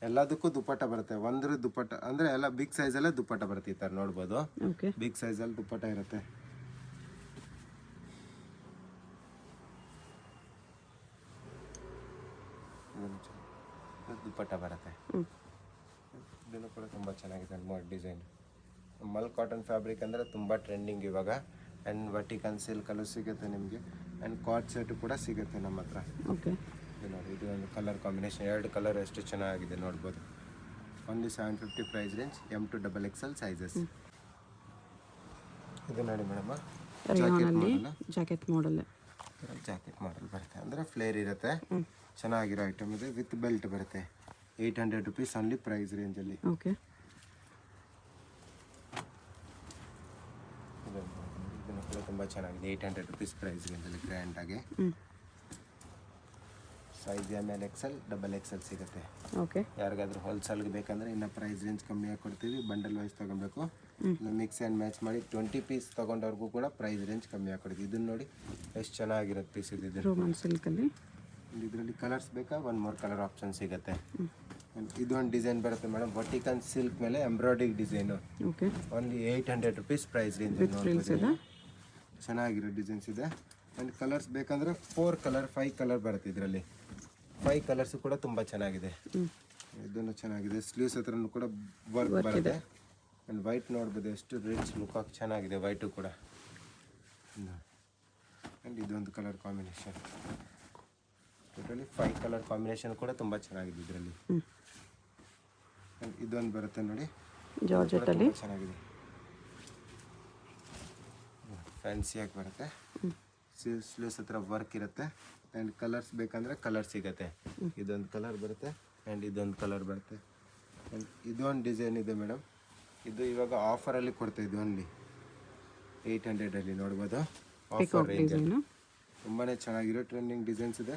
ಎಲ್ಲದಕ್ಕೂ ದುಪ್ಪಟ್ಟ ಬರುತ್ತೆ. ಒಂದ್ರ ದುಪ್ಪಟ್ಟ ಅಂದರೆ ಎಲ್ಲ ಬಿಗ್ ಸೈಜಲ್ಲೇ ದುಪ್ಪಟ್ಟ ಬರುತ್ತೆ. ಈ ಥರ ನೋಡ್ಬೋದು. ಬಿಗ್ ಸೈಜಲ್ಲಿ ದುಪ್ಪಟ್ಟ ಇರುತ್ತೆ. ದುಪ್ಪಟ್ಟ ಬರುತ್ತೆ. ಇದನ್ನು ಕೂಡ ತುಂಬ ಚೆನ್ನಾಗಿದೆ. ಮೋಡ್ ಡಿಸೈನ್ ಮಲ್ ಕಾಟನ್ ಫ್ಯಾಬ್ರಿಕ್ ಅಂದರೆ ತುಂಬ ಟ್ರೆಂಡಿಂಗ್ ಇವಾಗ. ಆ್ಯಂಡ್ ವರ್ಟಿಕನ್ ಸಿಲ್ಕಲ್ಲೂ ಸಿಗುತ್ತೆ ನಿಮಗೆ. ಆ್ಯಂಡ್ ಕಾರ್ಡ್ ಸೆಟ್ ಕೂಡ ಸಿಗುತ್ತೆ ನಮ್ಮ ಹತ್ರ. ಓಕೆ. ಇದು ನೋಡಿ, ಇದು ಒಂದು ಕಲರ್ ಕಾಂಬಿನೇಷನ್. 2 ಕಲರ್ ಎಷ್ಟು ಚೆನ್ನಾಗಿದೆ ನೋಡ್ಬೋದು. Only 750 price range. M to XXL sizes. ಇದು ನೋಡಿ ಮೇಡಮ್, ಜಾಕೆಟ್ ಮಾಡಲ್ ಬರುತ್ತೆ. ಅಂದರೆ ಫ್ಲೇರ್ ಇರುತ್ತೆ. ಚೆನ್ನಾಗಿರೋ ಐಟಮ್ ಇದೆ. ವಿತ್ ಬೆಲ್ಟ್ ಬರುತ್ತೆ. 800 ರುಪೀಸ್ ಓನ್ಲಿ ಪ್ರೈಸ್ ರೇಂಜಲ್ಲಿ. ಓಕೆ. ಇದನ್ನು ಕೂಡ ತುಂಬ ಚೆನ್ನಾಗಿದೆ. 800 ರುಪೀಸ್ ಪ್ರೈಸ್ ರೇಂಜಲ್ಲಿ ಗ್ರ್ಯಾಂಡಾಗಿ. ಸೈಜ್ ML XL XXL ಸಿಗುತ್ತೆ. ಓಕೆ. ಯಾರಿಗಾದ್ರೂ ಹೋಲ್ಸೇಲ್ಗೆ ಬೇಕಂದರೆ ಇನ್ನು ಪ್ರೈಸ್ ರೇಂಜ್ ಕಮ್ಮಿಯಾಗಿ ಕೊಡ್ತೀವಿ. ಬಂಡಲ್ ವೈಸ್ ತೊಗೊಬೇಕು. ಮಿಕ್ಸ್ ಆ್ಯಂಡ್ ಮ್ಯಾಚ್ ಮಾಡಿ 20 ಪೀಸ್ ತೊಗೊಂಡವ್ರಿಗೂ ಕೂಡ ಪ್ರೈಸ್ ರೇಂಜ್ ಕಮ್ಮಿಯಾಗಿ ಕೊಡ್ತೀವಿ. ಇದನ್ನು ನೋಡಿ ಎಷ್ಟು ಚೆನ್ನಾಗಿರೋದು ಪೀಸ್ ಇದೆ. ರೋಮನ್ ಸಿಲ್ಕಲ್ಲಿ ಇದರಲ್ಲಿ ಕಲರ್ಸ್ ಬೇಕಾ, ಒನ್ ಮೋರ್ ಕಲರ್ ಆಪ್ಷನ್ ಸಿಗುತ್ತೆ. ಇದೊಂದು ಡಿಸೈನ್ ಬರುತ್ತೆ ಮೇಡಮ್, ವರ್ಟಿಕನ್ ಸಿಲ್ಕ್ ಮೇಲೆ embroidery design. Okay. Only 800 rupees price range. ಚೆನ್ನಾಗಿರೋ ಡಿಸೈನ್ಸ್ ಇದೆ. ಆ್ಯಂಡ್ ಕಲರ್ಸ್ ಬೇಕಂದರೆ 4 ಕಲರ್ 5 ಕಲರ್ ಬರುತ್ತೆ ಇದರಲ್ಲಿ. 5 ಕಲರ್ಸು ಕೂಡ ತುಂಬ ಚೆನ್ನಾಗಿದೆ. ಇದನ್ನು ಚೆನ್ನಾಗಿದೆ. ಸ್ಲೀವ್ಸ್ ಹತ್ರನೂ ಕೂಡ ವರ್ಕ್ ಬರುತ್ತೆ. ಆ್ಯಂಡ್ ವೈಟ್ ನೋಡ್ಬೋದು ಎಷ್ಟು ರಿಚ್ ಲುಕ್ ಆಗಿ ಚೆನ್ನಾಗಿದೆ ವೈಟು ಕೂಡ. ಆ್ಯಂಡ್ ಇದೊಂದು colour combination. Totally 5 colour combination ಕೂಡ ತುಂಬ ಚೆನ್ನಾಗಿದೆ ಇದರಲ್ಲಿ. ಇದೊಂದು ಬರುತ್ತೆ ನೋಡಿ, ಜಾರ್ಜೆಟ್ಟಲ್ಲಿ ಚೆನ್ನಾಗಿದೆ. ಫ್ಯಾನ್ಸಿಯಾಗಿ ಬರುತ್ತೆ. ಸ್ಲೀವ್ಸ್ ಹತ್ರ ವರ್ಕ್ ಇರುತ್ತೆ. ಆ್ಯಂಡ್ ಕಲರ್ಸ್ ಬೇಕಂದರೆ ಕಲರ್ ಸಿಗುತ್ತೆ. ಇದೊಂದು ಕಲರ್ ಬರುತ್ತೆ. ಆ್ಯಂಡ್ ಇದೊಂದು ಕಲರ್ ಬರುತ್ತೆ. ಆ್ಯಂಡ್ ಇದೊಂದು ಡಿಸೈನ್ ಇದೆ ಮೇಡಮ್, ಇದು ಇವಾಗ ಆಫರಲ್ಲಿ ಕೊಡ್ತಾ ಇದ್ದು ಓನ್ಲಿ 800 ನೋಡ್ಬೋದು. ಆಫರ್ ರೇಂಜ್ ತುಂಬಾ ಚೆನ್ನಾಗಿರೋ ಟ್ರೆಂಡಿಂಗ್ ಡಿಸೈನ್ಸ್ ಇದೆ.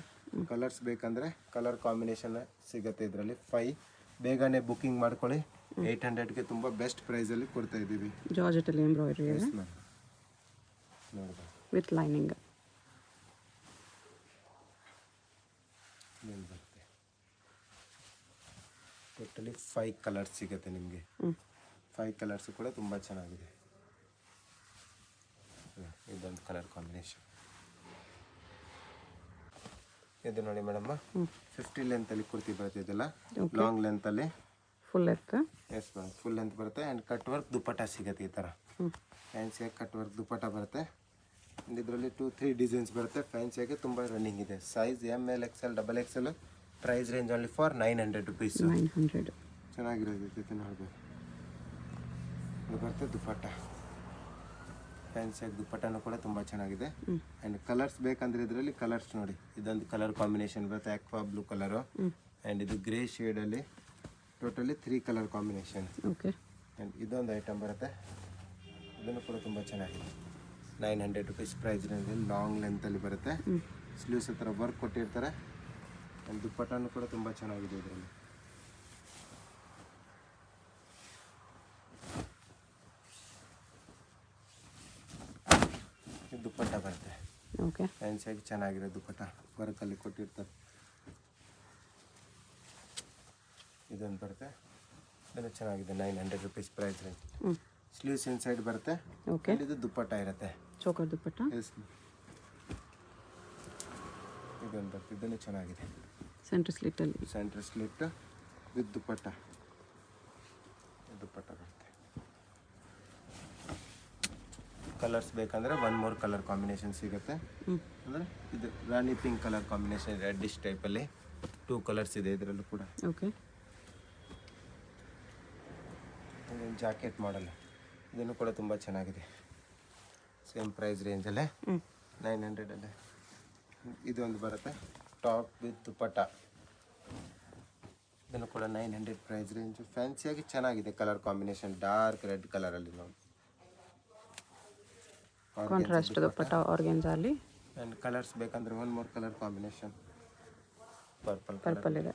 ಕಲರ್ಸ್ ಬೇಕಂದರೆ ಕಲರ್ ಕಾಂಬಿನೇಷನ್ ಸಿಗುತ್ತೆ ಇದರಲ್ಲಿ. 5 ಬೇಗನೆ ಬುಕ್ಕಿಂಗ್ ಮಾಡ್ಕೊಳ್ಳಿ. 800ಗೆ ತುಂಬ ಬೆಸ್ಟ್ ಪ್ರೈಸಲ್ಲಿ ಕೊಡ್ತಾ ಇದ್ದೀವಿ. ಜಾರ್ಜೆಟಲ್ಲಿ ಎಂಬ್ರಾಯ್ಡ್ರಿ ಇದೆ ನೋಡ್ಬೋದು ವಿತ್ ಲೈನಿಂಗ್. ಬರುತ್ತೆ ಟೋಟಲಿ 5 ಕಲರ್ಸ್ ಸಿಗುತ್ತೆ ನಿಮಗೆ. 5 ಕಲರ್ಸು ಕೂಡ ತುಂಬ ಚೆನ್ನಾಗಿದೆ. ಇದೊಂದು ಕಲರ್ ಕಾಂಬಿನೇಷನ್ ಇದು ನೋಡಿ ಮೇಡಮ್, 50 ಲೆಂತಲ್ಲಿ ಕುರ್ತಿ ಬರುತ್ತೆ. ಇದೆಲ್ಲ ಲಾಂಗ್ ಲೆಂತಲ್ಲಿ full length. Yes madam, full length ಬರುತ್ತೆ. ಆ್ಯಂಡ್ ಕಟ್ ವರ್ಕ್ ದುಪ್ಪಟ್ಟ ಸಿಗುತ್ತೆ. ಈ ಥರ ಫ್ಯಾನ್ಸಿಯಾಗಿ ಕಟ್ ವರ್ಕ್ ದುಪ್ಪಟ್ಟ ಬರುತ್ತೆ. ಇದರಲ್ಲಿ 2-3 ಡಿಸೈನ್ಸ್ ಬರುತ್ತೆ. ಫ್ಯಾನ್ಸಿಯಾಗಿ ತುಂಬ ರನ್ನಿಂಗ್ ಇದೆ. Size ML XL XXL. Price range only for 900 rupees. 900 ಚೆನ್ನಾಗಿರೋದೈತೆ ನೋಡ್ಬೋದು. ಇದು ಬರುತ್ತೆ ದುಪ್ಪಟ್ಟ. ಫ್ಯಾನ್ಸಿಯಾಗಿ ದುಪ್ಪಟ್ಟನೂ ಕೂಡ ತುಂಬ ಚೆನ್ನಾಗಿದೆ. ಆ್ಯಂಡ್ ಕಲರ್ಸ್ ಬೇಕಂದ್ರೆ ಇದರಲ್ಲಿ ಕಲರ್ಸ್ ನೋಡಿ, ಇದೊಂದು ಕಲರ್ ಕಾಂಬಿನೇಷನ್ ಬರುತ್ತೆ, ಆಕ್ವಾ ಬ್ಲೂ ಕಲರು. ಆ್ಯಂಡ್ ಇದು ಗ್ರೇ ಶೇಡಲ್ಲಿ totally 3 colour combination. Okay. And ಇದೊಂದು ಐಟಮ್ ಬರುತ್ತೆ, ಇದನ್ನು ಕೂಡ ತುಂಬ ಚೆನ್ನಾಗಿದೆ. 900 ರುಪೀಸ್ ಪ್ರೈಸ್ ರೇಂಜಲ್ಲಿ ಲಾಂಗ್ ಲೆಂತಲ್ಲಿ ಬರುತ್ತೆ. ಸ್ಲೀವ್ಸ್ ಹತ್ರ ವರ್ಕ್ ಕೊಟ್ಟಿರ್ತಾರೆ. ಆ್ಯಂಡ್ ದುಪ್ಪಟ್ಟನೂ ಕೂಡ ತುಂಬ ಚೆನ್ನಾಗಿದೆ ಇದರಲ್ಲಿ. ದುಪ್ಪಟ್ಟ ಬರುತ್ತೆ. ಓಕೆ. ಫ್ಯಾನ್ಸಿಯಾಗಿ ಚೆನ್ನಾಗಿರೋ ದುಪ್ಪಟ್ಟ ವರ್ಕಲ್ಲಿ ಕೊಟ್ಟಿರ್ತಾರೆ. ಇದೊಂದು ಬರುತ್ತೆ, ಇದನ್ನು ಚೆನ್ನಾಗಿದೆ. 900 rupees price range. Sleeves inside ಬರುತ್ತೆ. ಓಕೆ. ಇದು ದುಪ್ಪಟ್ಟ ಇರುತ್ತೆ, ಚೋಕರ್ ದುಪ್ಪಟ್ಟ. ಇದೊಂದು ಬರುತ್ತೆ, ಇದನ್ನು ಚೆನ್ನಾಗಿದೆ. ಸೆಂಟರ್ ಸ್ಲಿಟ್ಟಲ್ಲಿ centre slit with dupatta. Dupatta ಬರುತ್ತೆ. ಕಲರ್ಸ್ ಬೇಕಂದರೆ 1 more ಕಲರ್ ಕಾಂಬಿನೇಷನ್ ಸಿಗುತ್ತೆ. ಅಂದರೆ ಇದು ರಾಣಿ ಪಿಂಕ್ ಕಲರ್ ಕಾಂಬಿನೇಷನ್, ರೆಡ್ಡಿಶ್ ಟೈಪಲ್ಲಿ 2 ಕಲರ್ಸ್ ಇದೆ ಇದರಲ್ಲೂ ಕೂಡ. ಓಕೆ. ಇದೊಂದು ಜಾಕೆಟ್ ಮಾಡಲ್, ಇದನ್ನು ಕೂಡ ತುಂಬ ಚೆನ್ನಾಗಿದೆ. ಸೇಮ್ ಪ್ರೈಸ್ ರೇಂಜಲ್ಲೇ 900 ಇದೊಂದು ಬರುತ್ತೆ, ಟಾಪ್ ವಿತ್ ದುಪ್ಪಟ್ಟ. ಇದನ್ನು ಕೂಡ 900 ಪ್ರೈಸ್ ರೇಂಜು. ಫ್ಯಾನ್ಸಿಯಾಗಿ ಚೆನ್ನಾಗಿದೆ ಕಲರ್ ಕಾಂಬಿನೇಷನ್, ಡಾರ್ಕ್ ರೆಡ್ ಕಲರಲ್ಲಿ ನೋಡಿ. ಕಾಂಟ್ರಾಸ್ಟ್ ದುಪ್ಪಟ್ಟ ಆರ್ಗೆನ್ಜಾಲಿ. ಆ್ಯಂಡ್ ಕಲರ್ಸ್ ಬೇಕಂದ್ರೆ 1 more ಕಲರ್ ಕಾಂಬಿನೇಷನ್, ಪರ್ಪಲ್ ಇದೆ.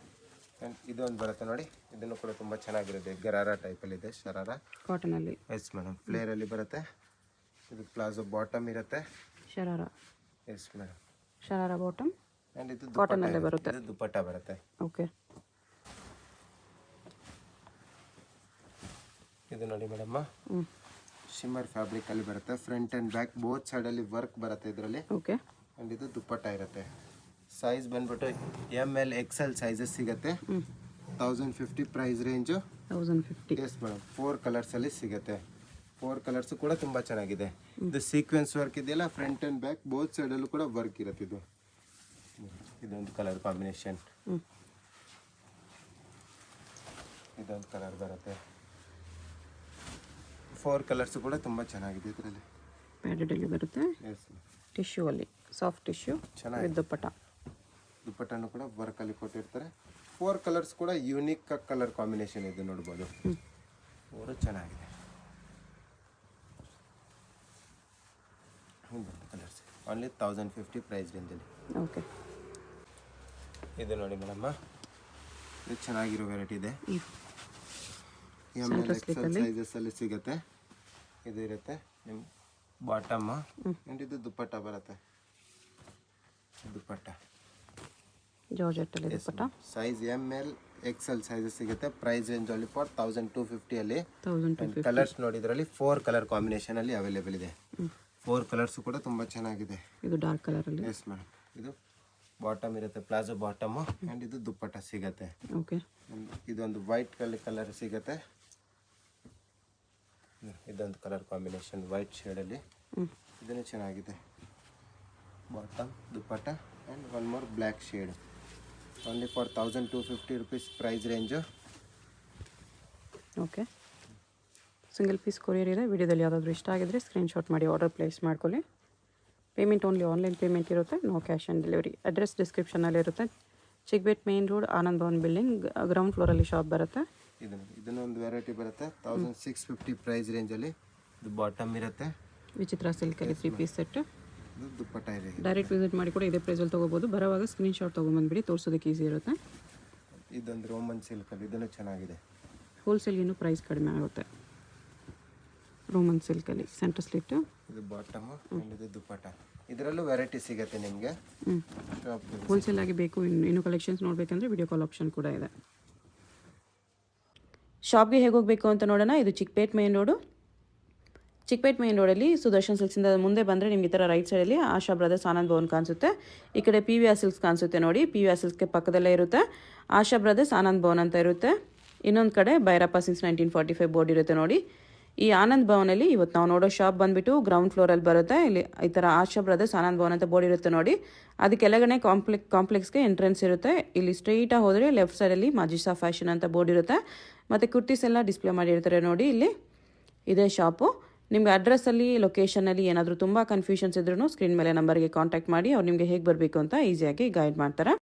ಆ್ಯಂಡ್ ಇದೊಂದು ಬರುತ್ತೆ ನೋಡಿ, ಇದನ್ನು ಕೂಡ ತುಂಬ ಚೆನ್ನಾಗಿರುತ್ತೆ. ಗರಾರ ಟೈಪಲ್ಲಿದೆ, ಶರಾರ ಕಾಟನಲ್ಲಿ. ಎಸ್ ಮೇಡಮ್, ಫ್ಲೇರಲ್ಲಿ ಬರುತ್ತೆ. ಇದು ಪ್ಲಾಜೋ ಬಾಟಮ್ ಇರುತ್ತೆ. Sharara. Yes madam, sharara bottom. And ಇದು ಕಾಟನಲ್ಲೇ ಬರುತ್ತೆ. ಇದು ದುಪ್ಪಟ್ಟ ಬರುತ್ತೆ. ಓಕೆ. ಇದು ನೋಡಿ ಮೇಡಮ್ಮ, ಶಿಮ್ಮರ್ ಫ್ಯಾಬ್ರಿಕಲ್ಲಿ ಬರುತ್ತೆ. ಫ್ರಂಟ್ ಆ್ಯಂಡ್ ಬ್ಯಾಕ್ ಬೋತ್ ಸೈಡಲ್ಲಿ ವರ್ಕ್ ಬರುತ್ತೆ ಇದರಲ್ಲಿ. ಓಕೆ. ಆ್ಯಂಡ್ ಇದು ದುಪ್ಪಟ್ಟ ಇರುತ್ತೆ. ಸೈಜ್ ಬಂದ್ಬಿಟ್ಟು ML XL ಸೈಜಸ್ ಸಿಗುತ್ತೆ. 1050 ಪ್ರೈಸ್ ರೇಂಜು. 1050. ಎಸ್ ಮೇಡಮ್, 4 ಕಲರ್ಸಲ್ಲಿ ಸಿಗುತ್ತೆ. 4 ಕಲರ್ಸು ಕೂಡ ತುಂಬ ಚೆನ್ನಾಗಿದೆ. ಇದು ಸೀಕ್ವೆನ್ಸ್ ವರ್ಕ್ ಇದೆಯಲ್ಲ, ಫ್ರಂಟ್ ಆ್ಯಂಡ್ ಬ್ಯಾಕ್ ಬೋತ್ ಸೈಡಲ್ಲೂ ಕೂಡ ವರ್ಕ್ ಇರುತ್ತೆ. ಇದು ಇದೊಂದು ಕಲರ್ ಕಾಂಬಿನೇಷನ್. ಇದೊಂದು ಕಲರ್ ಬರುತ್ತೆ. 4 ಕಲರ್ಸು ಕೂಡ ತುಂಬ ಚೆನ್ನಾಗಿದೆ ಇದರಲ್ಲಿ. ಪ್ಯಾಡೆಡಲ್ಲಿ ಬರುತ್ತೆ. ಎಸ್ ಟಿಶ್ಯೂ ಅಲ್ಲಿ, ಸಾಫ್ಟ್ ಟಿಶ್ಯೂ ಚೆನ್ನಾಗಿದೆ. ದುಪ್ಪಟ್ಟ. ದುಪ್ಪಟ್ಟನು ಕೂಡ ವರ್ಕಲ್ಲಿ ಕೊಟ್ಟಿರ್ತಾರೆ. 4 ಕಲರ್ಸ್ ಕೂಡ ಯೂನಿಕ್ ಕಲರ್ ಕಾಂಬಿನೇಷನ್ ಇದೆ ನೋಡ್ಬೋದು. 4 ಚೆನ್ನಾಗಿದೆ. ಕಲರ್ಸ್ ಓನ್ಲಿ 1050 ಪ್ರೈಸ್ ರೇಂಜಲ್ಲಿ. ಓಕೆ. ಇದು ನೋಡಿ ಮೇಡಮ್ಮ, ಇದು ಚೆನ್ನಾಗಿರೋ ವೆರೈಟಿ ಇದೆ. Center slit ಅಲ್ಲಿ ಸೈಜಸ್ಸಲ್ಲಿ ಸಿಗುತ್ತೆ. ಇದು ಇರುತ್ತೆ ನಿಮ್ಮ ಬಾಟಮ್. ಆ್ಯಂಡ್ ಇದು ದುಪ್ಪಟ್ಟ ಬರುತ್ತೆ. ದುಪ್ಪಟ್ಟ ಜಾರ್ಜೆಟ್ಟಲ್ಲಿ ದುಪ್ಪಟ್ಟ. ಸೈಜ್ ML XL ಸೈಜಸ್ ಸಿಗುತ್ತೆ. ಪ್ರೈಸ್ ರೇಂಜ್ ಅಲ್ಲಿ ಫಾರ್ 1250 ಅಲ್ಲಿ. 1250. ಕಲರ್ಸ್ ನೋಡಿ, ಇದರಲ್ಲಿ 4 ಕಲರ್ ಕಾಂಬಿನೇಷನ್ ಅಲ್ಲಿ ಅವೈಲೇಬಲ್ ಇದೆ. 4 ಕಲರ್ಸ್ ಕೂಡ ತುಂಬ ಚೆನ್ನಾಗಿದೆ. ಇದು ಡಾರ್ಕ್ ಕಲರಲ್ಲಿ. ಎಸ್ ಮೇಡಮ್, ಇದು ಬಾಟಮ್ ಇರುತ್ತೆ, ಪ್ಲಾಜೋ ಬಾಟಮು. ಆ್ಯಂಡ್ ಇದು ದುಪ್ಪಟ್ಟ ಸಿಗುತ್ತೆ. ಓಕೆ. ಇದೊಂದು ವೈಟ್ ಕಲರ್ ಸಿಗುತ್ತೆ. ಇದೊಂದು ಕಲರ್ ಕಾಂಬಿನೇಷನ್ ವೈಟ್ ಶೇಡಲ್ಲಿ. ಇದನ್ನು ಚೆನ್ನಾಗಿದೆ. Bottom dupatta and 1 more black shade. Only for 1250 rupees price range. Okay. Single piece courier ಇದೆ. ವಿಡಿಯೋದಲ್ಲಿ ಯಾವುದಾದ್ರೂ ಇಷ್ಟ ಆಗಿದ್ರೆ ಸ್ಕ್ರೀನ್ಶಾಟ್ ಮಾಡಿ ಆರ್ಡರ್ ಪ್ಲೇಸ್ ಮಾಡ್ಕೊಳ್ಳಿ. ಪೇಮೆಂಟ್ ಓನ್ಲಿ ಆನ್ಲೈನ್ ಪೇಮೆಂಟ್ ಇರುತ್ತೆ, no cash on delivery. Address ಡಿಸ್ಕ್ರಿಪ್ಷನಲ್ಲಿ ಇರುತ್ತೆ, Chickpet main road Anand Bhavan building ground ಫ್ಲೋರಲ್ಲಿ ಶಾಪ್ ಬರುತ್ತೆ. ಇದನ್ನೊಂದು ವೆರೈಟಿ ಬರುತ್ತೆ 1650 ಪ್ರೈಸ್ ರೇಂಜಲ್ಲಿ. ಇದು ಬಾಟಮ್ ಇರುತ್ತೆ. ವಿಚಿತ್ರ ಸಿಲ್ಕಲ್ಲಿ 3 ಪೀಸ್ ಸೆಟ್. ಇದು ದುಪ್ಪಟ್ಟ ಇದೆ. ಡೈರೆಕ್ಟ್ ವಿಸಿಟ್ ಮಾಡಿ ಕೂಡ ಇದೇ ಪ್ರೈಸಲ್ಲಿ ತೊಗೋಬೋದು. ಬರೋವಾಗ ಸ್ಕ್ರೀನ್ಶಾಟ್ ತೊಗೊಂಬಂದ್ಬಿಡಿ, ತೋರಿಸೋದಕ್ಕೆ ಈಸಿ ಇರುತ್ತೆ. ಇದೊಂದು ರೋಮನ್ ಸಿಲ್ಕಲ್ಲಿ, ಇದನ್ನು ಚೆನ್ನಾಗಿದೆ. ಹೋಲ್ಸೇಲ್ಗಿನ್ನೂ ಪ್ರೈಸ್ ಕಡಿಮೆ ಆಗುತ್ತೆ. ರೋಮನ್ ಸಿಲ್ಕಲ್ಲಿ ಸೆಂಟರ್ ಸ್ಲಿಟ್. ಇದು ಬಾಟಮ್ ಆ್ಯಂಡ್ ಇದು ದುಪ್ಪಟ್ಟ. ಇದರಲ್ಲೂ ವೆರೈಟಿ ಸಿಗುತ್ತೆ ನಿಮಗೆ. ಹೋಲ್ಸೇಲ್ ಆಗಿ ಬೇಕು ಇನ್ನೂ ಕಲೆಕ್ಷನ್ಸ್ ನೋಡಬೇಕಂದ್ರೆ ವಿಡಿಯೋ ಕಾಲ್ ಆಪ್ಷನ್ ಕೂಡ ಇದೆ. ಶಾಪ್ಗೆ ಹೇಗೆ ಹೋಗಬೇಕು ಅಂತ ನೋಡೋಣ. ಇದು Chickpet main road. Chickpet main ರೋಡಲ್ಲಿ ಸುದರ್ಶನ್ ಸಿಲ್ಕ್ಸಿಂದ ಮುಂದೆ ಬಂದರೆ ನಿಮಗೆ ಈ ಥರ ರೈಟ್ ಸೈಡಲ್ಲಿ ಆಶಾ ಬ್ರದರ್ಸ್ ಆನಂದ್ ಭವನ್ ಕಾಣಿಸುತ್ತೆ. ಈ ಕಡೆ PVR ಸಿಲ್ಕ್ಸ್ ಕಾಣಿಸುತ್ತೆ ನೋಡಿ. PVR ಸಿಲ್ಕ್ಸ್ಗೆ ಪಕ್ಕದಲ್ಲೇ ಇರುತ್ತೆ ಆಶಾ ಬ್ರದರ್ಸ್ ಆನಂದ್ ಭವನ್ ಅಂತ ಇರುತ್ತೆ. ಇನ್ನೊಂದು ಕಡೆ ಭೈರಪ್ಪ ಸಿನ್ಸ್ 1945 ಬೋರ್ಡ್ ಇರುತ್ತೆ ನೋಡಿ. ಈ ಆನಂದ್ ಭವನಲ್ಲಿ ಇವತ್ತು ನಾವು ನೋಡೋ ಶಾಪ್ ಬಂದುಬಿಟ್ಟು ಗ್ರೌಂಡ್ ಫ್ಲೋರಲ್ಲಿ ಬರುತ್ತೆ. ಇಲ್ಲಿ ಈ ಥರ ಆಶಾ ಬ್ರದರ್ಸ್ ಆನಂದ್ ಭವನ್ ಅಂತ ಬೋರ್ಡ್ ಇರುತ್ತೆ ನೋಡಿ. ಅದಕ್ಕೆಲ್ಲಗಡೆ ಕಾಂಪ್ಲೆಕ್ಸ್ಗೆ ಎಂಟ್ರೆನ್ಸ್ ಇರುತ್ತೆ. ಇಲ್ಲಿ ಸ್ಟ್ರೈಟಾಗಿ ಹೋದರೆ ಲೆಫ್ಟ್ ಸೈಡಲ್ಲಿ ಮಾಜಿಸಾ ಫ್ಯಾಷನ್ ಅಂತ ಬೋರ್ಡ್ ಇರುತ್ತೆ. ಮತ್ತು ಕುರ್ತೀಸ್ ಎಲ್ಲ ಡಿಸ್ಪ್ಲೇ ಮಾಡಿರ್ತಾರೆ ನೋಡಿ. ಇಲ್ಲಿ ಇದೇ ಶಾಪು. ನಿಮ್ಗೆ ಅಡ್ರೆಸ್ಸಲ್ಲಿ ಲೊಕೇಶನಲ್ಲಿ ಏನಾದರೂ ತುಂಬ ಕನ್ಫ್ಯೂಷನ್ಸ್ ಇದ್ರೂ ಸ್ಕ್ರೀನ್ ಮೇಲೆ ನಂಬರ್ಗೆ ಕಾಂಟ್ಯಾಕ್ಟ್ ಮಾಡಿ ಅವ್ರು ನಿಮಗೆ ಹೇಗೆ ಬರಬೇಕು ಅಂತ ಈಸಿಯಾಗಿ ಗೈಡ್ ಮಾಡ್ತಾರೆ.